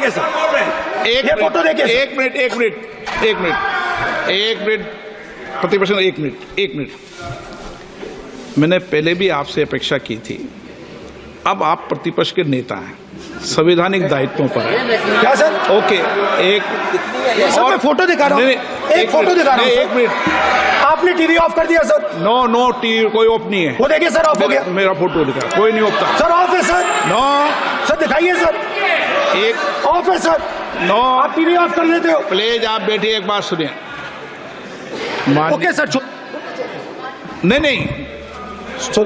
देखिए सर, ये फोटो देखिए। एक मिनट प्रतिपक्ष, एक मिनट। मैंने पहले भी आपसे अपेक्षा की थी, अब आप प्रतिपक्ष के नेता हैं, संवैधानिक दायित्वों पर है। क्या सर? ओके, एक सर मैं फोटो दिखा रहा हूँ, एक फोटो दिखा रहा हूँ। एक मिनट, आपने टीवी ऑफ कर दिया सर? नो टीवी कोई ऑफ नहीं है। वो देखिए सर, ऑफ हो गया। मेरा फोटो दिखा, कोई नहीं ऑफ था सर। ऑफ है सर? नो सर दिखाइए सर, एक ऑफ है सर। नो, आप टीवी ऑफ कर लेते हो? प्लीज आप बैठिए, एक बात सुनिए। ओके सर, नहीं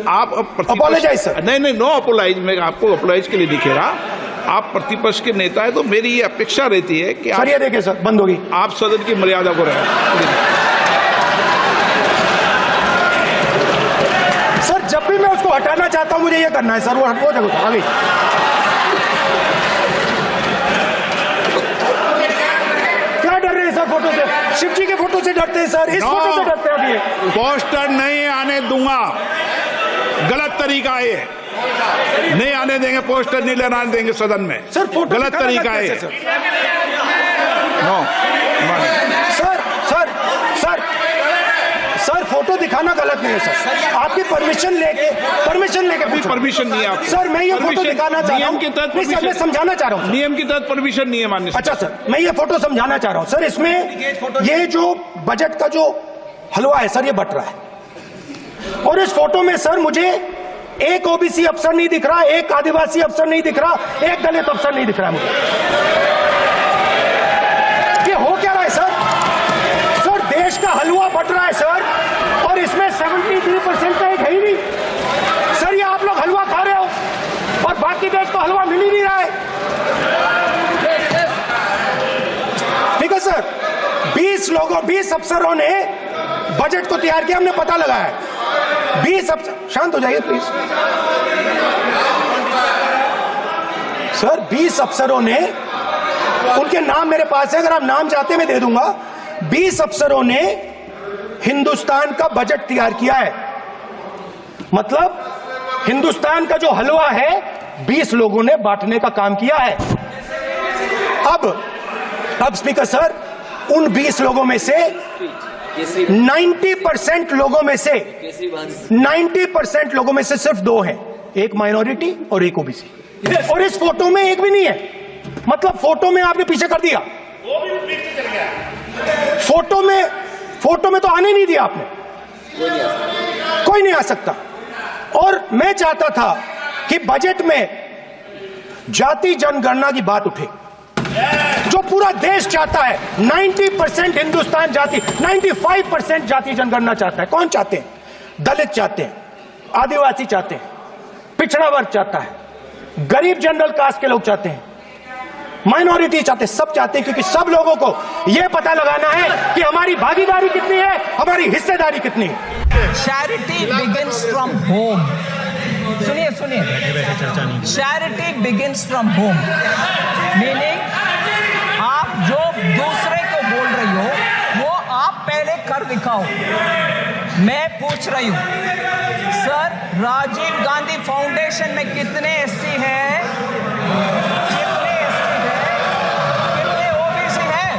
आप अपोलोजाइज सर। नहीं, नो अपोलाइज, मैं आपको अपोलाइज के लिए दिखे रहा। आप प्रतिपक्ष के नेता है तो मेरी ये अपेक्षा रहती है कि सर ये देखिए सर, बंद होगी। आप सदन की मर्यादा को रखें। सर जब भी मैं उसको हटाना चाहता हूं मुझे ये करना है सर, वो हटो जगह आगे। क्या डर रहे हैं सर फोटो से? शिव जी के फोटो से डरते हैं सर, इस फोटो से डरते हैं अभी। पोस्टर नहीं आने दूंगा, गलत तरीका है, नहीं आने देंगे, पोस्टर नहीं लेना देंगे सदन में सर। फोटो गलत तरीका है sir. No sir sir sir sir photo दिखाना गलत नहीं है सर, आपकी परमिशन लेके परमिशन नहीं है आप सर। मैं ये फोटो दिखाना चाह रहा हूँ, नियम के तहत मैं समझाना चाह रहा हूँ। नियम के तहत परमिशन नहीं है माननीय। अच्छा सर, मैं ये फोटो समझाना चाह रहा हूँ सर। इसमें ये जो बजट का जो हलवा है सर, ये बट रहा है, और इस फोटो में सर मुझे एक ओबीसी अफसर नहीं दिख रहा, एक आदिवासी अफसर नहीं दिख रहा, एक दलित अफसर नहीं दिख रहा मुझे। ये हो क्या रहा है सर? सर देश का हलवा बट रहा है सर, और इसमें 73% का एक है ही नहीं सर। ये आप लोग हलवा खा रहे हो और बाकी देश को हलवा मिल ही नहीं रहा है। ठीक है सर, 20 अफसरों ने बजट को तैयार किया, हमने पता लगाया है। 20 अफसर, शांत हो जाइए प्लीज सर। 20 अफसरों ने, उनके नाम मेरे पास है, अगर आप नाम चाहते मैं दे दूंगा। 20 अफसरों ने हिंदुस्तान का बजट तैयार किया है, मतलब हिंदुस्तान का जो हलवा है 20 लोगों ने बांटने का काम किया है। अब स्पीकर सर, उन 20 लोगों में से 90% लोगों में से 90% लोगों में से सिर्फ 2 हैं, एक माइनॉरिटी और एक ओबीसी, और इस फोटो में एक भी नहीं है। मतलब फोटो में आपने पीछे कर दिया, फोटो में तो आने नहीं दिया आपने, कोई नहीं आ सकता। और मैं चाहता था कि बजट में जाति जनगणना की बात उठे, जो पूरा देश चाहता है। 90% हिंदुस्तान जाति, 95% जाति जनगणना चाहता है। कौन चाहते हैं? दलित चाहते हैं, आदिवासी चाहते हैं, पिछड़ा वर्ग चाहता है, गरीब जनरल कास्ट के लोग चाहते हैं, माइनॉरिटी चाहते हैं, सब चाहते हैं, क्योंकि सब लोगों को यह पता लगाना है कि हमारी भागीदारी कितनी है, हमारी हिस्सेदारी कितनी है। Charity begins from home. सुनिए, charity begins from home, meaning आप जो दूसरे को बोल रही हो वो आप पहले कर दिखाओ। मैं पूछ रही हूं सर, राजीव गांधी फाउंडेशन में कितने एससी हैं, कितने ओबीसी हैं?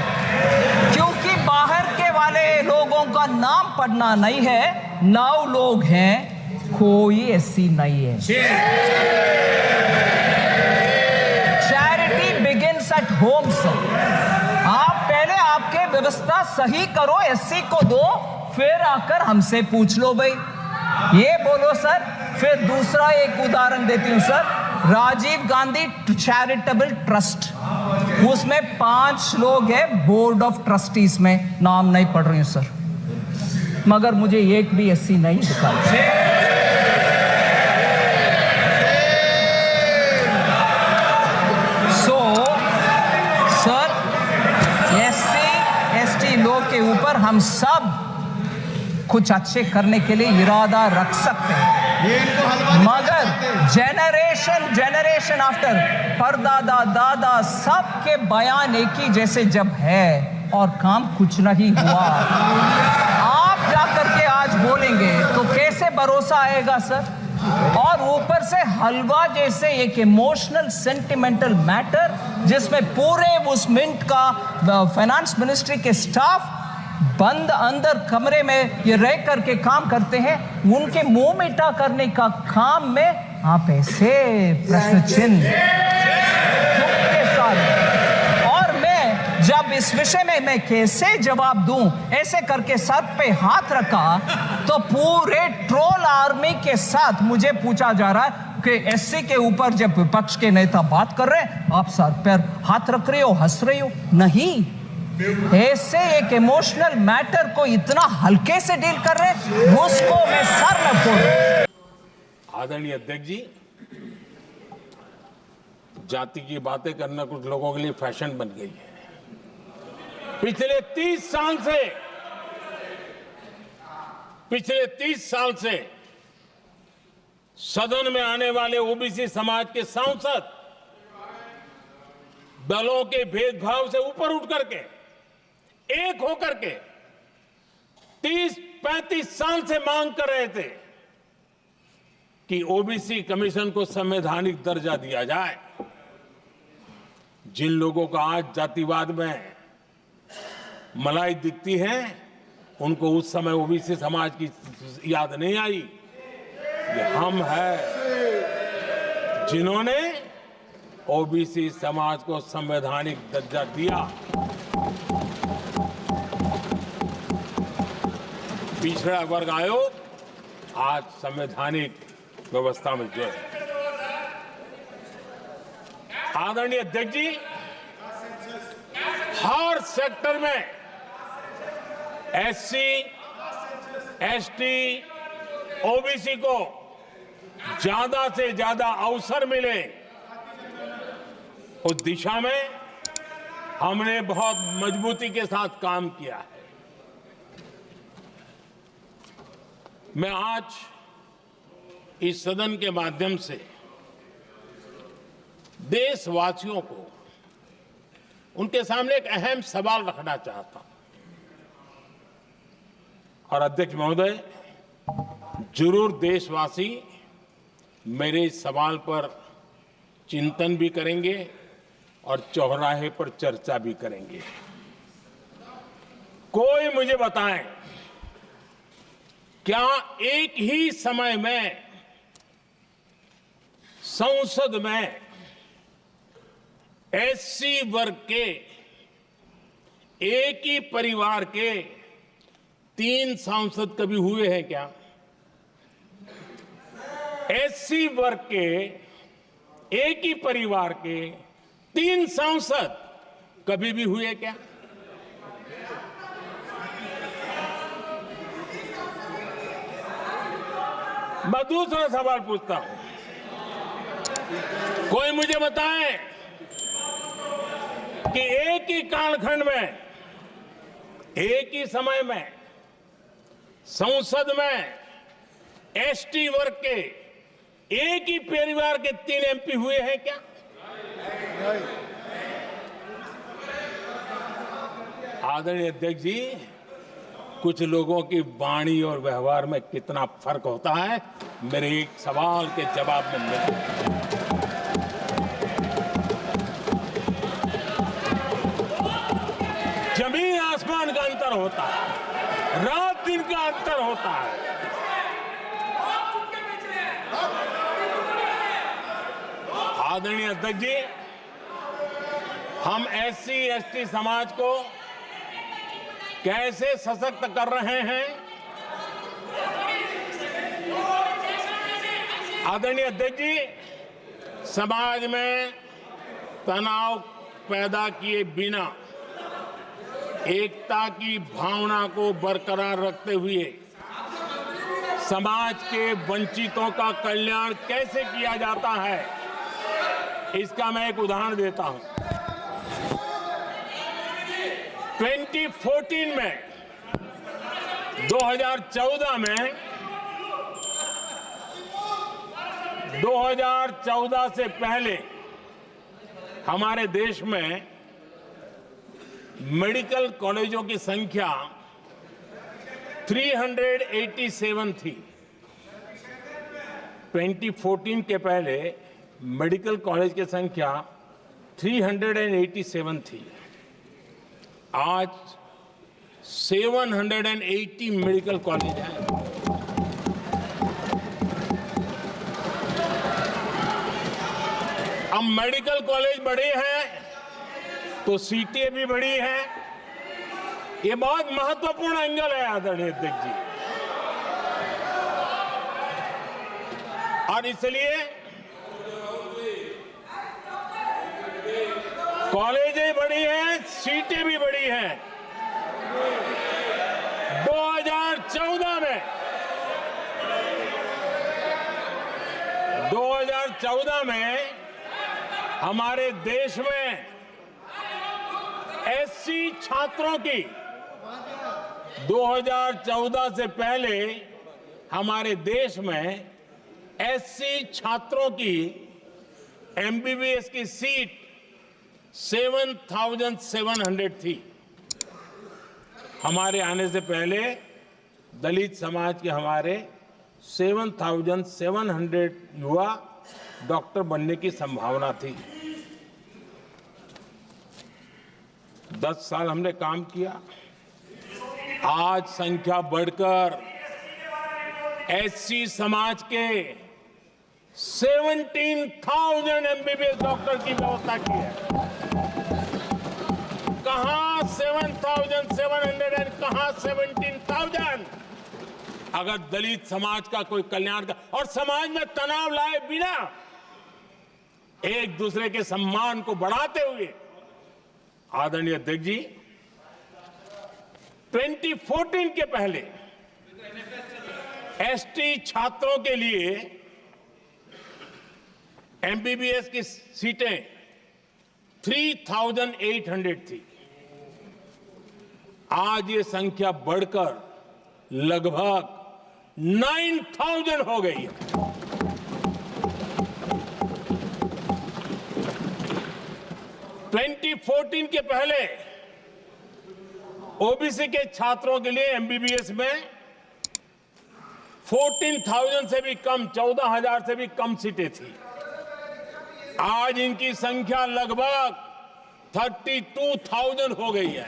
क्योंकि बाहर के वाले लोगों का नाम पढ़ना नहीं है, 9 लोग हैं, कोई एससी नहीं है। Charity begins at home sir. आप पहले आपके व्यवस्था सही करो, एससी को दो, फिर आकर हमसे पूछ लो भाई, ये बोलो सर। फिर दूसरा एक उदाहरण देती हूं sir, Rajiv Gandhi charitable trust, उसमें 5 लोग हैं बोर्ड ऑफ ट्रस्टीज में, नाम नहीं पढ़ रही हूं सर, मगर मुझे एक भी एससी नहीं दिखाई। ऊपर हम सब कुछ अच्छे करने के लिए इरादा रख सकते हैं, मगर जनरेशन आफ्टर परदादा दादा सबके बयान एक ही जैसे जब है और काम कुछ नहीं हुआ, आप जाकर के आज बोलेंगे तो कैसे भरोसा आएगा सर? और ऊपर से हलवा जैसे एक इमोशनल सेंटिमेंटल मैटर जिसमें पूरे उस मिंट का फाइनेंस मिनिस्ट्री के स्टाफ बंद अंदर कमरे में ये रह करके काम करते हैं, उनके मुंह मीठा करने का काम में आप ऐसे प्रश्न चिन्ह के साथ। और मैं जब इस विषय में मैं कैसे जवाब दूं, ऐसे करके सर पे हाथ रखा तो पूरे ट्रोल आर्मी के साथ मुझे पूछा जा रहा है कि एससी के ऊपर जब विपक्ष के नेता बात कर रहे हैं आप सर पर हाथ रख रहे हो, हंस रहे हो। नहीं, ऐसे एक इमोशनल मैटर को इतना हल्के से डील कर रहे हैं, उसको मैं सर न फोड़ूं। आदरणीय अध्यक्ष जी, जाति की बातें करना कुछ लोगों के लिए फैशन बन गई है। पिछले 30 साल से सदन में आने वाले ओबीसी समाज के सांसद दलों के भेदभाव से ऊपर उठ करके एक होकर के 30-35 साल से मांग कर रहे थे कि ओबीसी कमीशन को संवैधानिक दर्जा दिया जाए। जिन लोगों को आज जातिवाद में मलाई दिखती है, उनको उस समय ओबीसी समाज की याद नहीं आई। ये हम हैं जिन्होंने ओबीसी समाज को संवैधानिक दर्जा दिया। पिछड़ा वर्ग आयोग आज संवैधानिक व्यवस्था में जो है। आदरणीय अध्यक्ष जी, हर सेक्टर में एससी, एसटी, ओबीसी को ज्यादा से ज्यादा अवसर मिले, उस दिशा में हमने बहुत मजबूती के साथ काम किया है। मैं आज इस सदन के माध्यम से देशवासियों को उनके सामने एक अहम सवाल रखना चाहता हूं। और अध्यक्ष महोदय, जरूर देशवासी मेरे इस सवाल पर चिंतन भी करेंगे और चौराहे पर चर्चा भी करेंगे। कोई मुझे बताएं, क्या एक ही समय में संसद में एससी वर्ग के एक ही परिवार के 3 सांसद कभी हुए हैं क्या? एससी वर्ग के एक ही परिवार के 3 सांसद कभी भी हुए क्या? मैं दूसरा सवाल पूछता हूं, कोई मुझे बताए कि एक ही कालखंड में, एक ही समय में संसद में एसटी वर्ग के एक ही परिवार के 3 एमपी हुए हैं क्या? आदरणीय अध्यक्ष जी, कुछ लोगों की वाणी और व्यवहार में कितना फर्क होता है, मेरे एक सवाल के जवाब में मिला। जमीन आसमान का अंतर होता है, रात दिन का अंतर होता है। आदरणीय अध्यक्ष जी, हम एससी एसटी समाज को कैसे सशक्त कर रहे हैं? आदरणीय अध्यक्ष जी, समाज में तनाव पैदा किए बिना एकता की भावना को बरकरार रखते हुए समाज के वंचितों का कल्याण कैसे किया जाता है, इसका मैं एक उदाहरण देता हूं। 2014 में 2014 से पहले हमारे देश में मेडिकल कॉलेजों की संख्या 387 थी। 2014 के पहले मेडिकल कॉलेज की संख्या 387 थी। आज 780 मेडिकल कॉलेज हैं। अब मेडिकल कॉलेज बड़े हैं तो सीटें भी बड़ी हैं। ये बहुत महत्वपूर्ण एंगल है आदरणीय अध्यक्ष जी। और इसलिए कॉलेजें बड़ी हैं, सीटें भी बड़ी हैं। 2014 में हमारे देश में एससी छात्रों की 2014 से पहले हमारे देश में एससी छात्रों की एमबीबीएस की सीट 7,700 थी। हमारे आने से पहले दलित समाज के हमारे 7,700 युवा डॉक्टर बनने की संभावना थी। 10 साल हमने काम किया। आज संख्या बढ़कर एससी समाज के 17,000 एमबीबीएस डॉक्टर की व्यवस्था की है। कहां 7,700 कहां 17,000। अगर दलित समाज का कोई कल्याण का और समाज में तनाव लाए बिना एक दूसरे के सम्मान को बढ़ाते हुए आदरणीय अध्यक्ष जी 2014 के पहले एसटी छात्रों के लिए एमबीबीएस की सीटें 3,800 थी। आज ये संख्या बढ़कर लगभग 9,000 हो गई है। ट्वेंटी 14 के पहले ओबीसी के छात्रों के लिए एमबीबीएस में 14,000 से भी कम, 14,000 से भी कम सीटें थी। आज इनकी संख्या लगभग 32,000 हो गई है।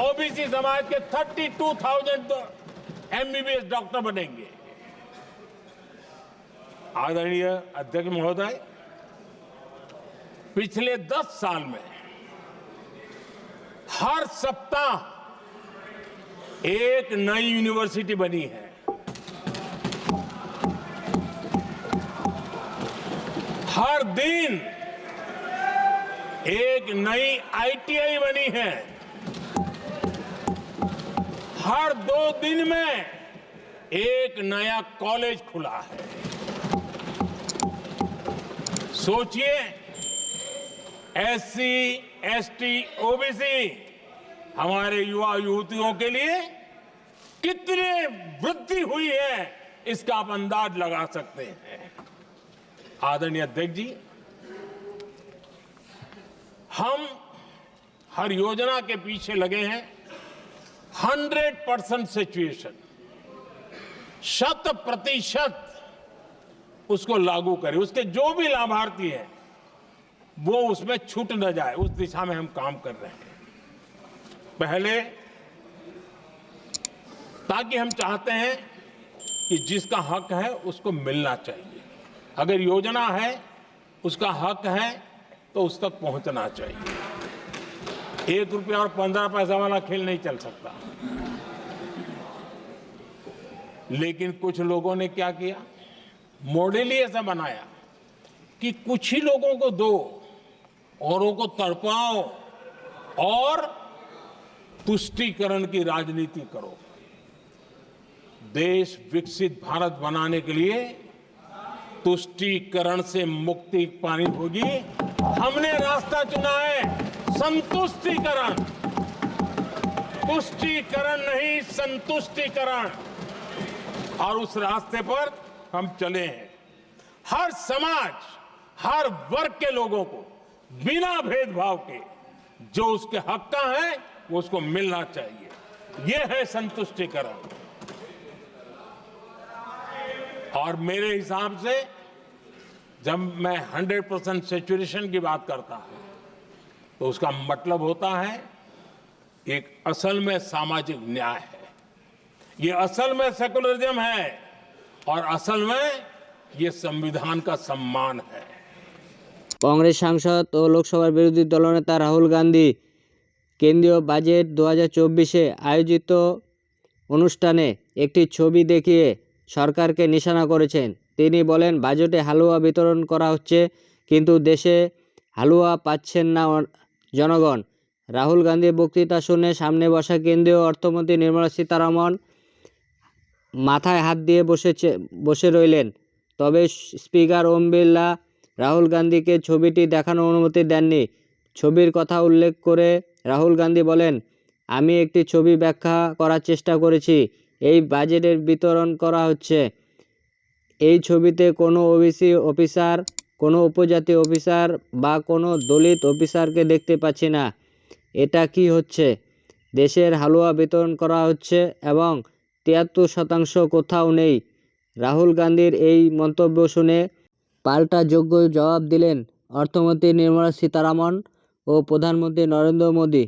ओबीसी समाज के 32,000 एमबीबीएस डॉक्टर बनेंगे। आदरणीय अध्यक्ष महोदय, पिछले 10 साल में हर सप्ताह एक नई यूनिवर्सिटी बनी है। हर दिन एक नई आईटीआई बनी है। हर 2 दिन में एक नया कॉलेज खुला है। सोचिए, एससी, एसटी, ओबीसी हमारे युवा युवतियों के लिए कितनी वृद्धि हुई है, इसका आप अंदाज लगा सकते हैं। आदरणीय अध्यक्ष जी, हम हर योजना के पीछे लगे हैं 100% सिचुएशन, 100% उसको लागू करें। उसके जो भी लाभार्थी हैं वो उसमें छूट न जाए, उस दिशा में हम काम कर रहे हैं। पहले ताकि हम चाहते हैं कि जिसका हक है उसको मिलना चाहिए। अगर योजना है, उसका हक है, तो उस तक पहुंचना चाहिए। 1 रुपया और 15 पैसा वाला खेल नहीं चल सकता। लेकिन कुछ लोगों ने क्या किया, मॉडल ही ऐसा बनाया कि कुछ ही लोगों को दो, औरों को तड़पाओ और तुष्टीकरण की राजनीति करो। देश विकसित भारत बनाने के लिए तुष्टीकरण से मुक्ति पानी होगी। हमने रास्ता चुना है संतुष्टीकरण, तुष्टीकरण नहीं, संतुष्टीकरण। और उस रास्ते पर हम चले हैं। हर समाज, हर वर्ग के लोगों को बिना भेदभाव के जो उसके हक का है वो उसको मिलना चाहिए। यह है संतुष्टीकरण। और मेरे हिसाब से जब मैं 100% सेचुरेशन की बात करता हूं तो उसका मतलब होता है एक असल में सामाजिक न्याय है, ये असल में सेकुलरिज्म है और असल में ये संविधान का सम्मान है। কংগ্রেস সাংসদ ও লোকসভার বিরোধী দলনেতা রাহুল গান্ধী কেন্দ্রীয় বাজেট 2024-এ আয়োজিত অনুষ্ঠানে একটি ছবি দেখিয়ে সরকারকে নিশানা করেছেন। তিনি বলেন, বাজেটে হালুয়া বিতরণ করা হচ্ছে কিন্তু দেশে হালুয়া পাচ্ছেন না জনগণ। রাহুল গান্ধীর বক্তৃতা শুনে সামনে বসা কেন্দ্রীয় অর্থমন্ত্রী নির্মলা সীতারামন মাথায় হাত দিয়ে বসে রইলেন। তবে স্পিকার ওম বিড়লা রাহুল গান্ধীকে ছবিটি দেখানোর অনুমতি দেননি। ছবির কথা উল্লেখ করে রাহুল গান্ধী বলেন, আমি একটি ছবি ব্যাখ্যা করার চেষ্টা করেছি। এই বাজেটের বিতরণ করা হচ্ছে, এই ছবিতে কোনো ওবিসি অফিসার, কোনো উপজাতি অফিসার বা কোনো দলিত অফিসারকে দেখতে পাচ্ছি না। এটা কি হচ্ছে? দেশের হালুয়া বিতরণ করা হচ্ছে এবং 73% কোথাও নেই। রাহুল গান্ধীর এই মন্তব্য শুনে পাল্টা যোগ্য জবাব দিলেন অর্থমন্ত্রী নির্মলা সীতারামন ও প্রধানমন্ত্রী নরেন্দ্র মোদী।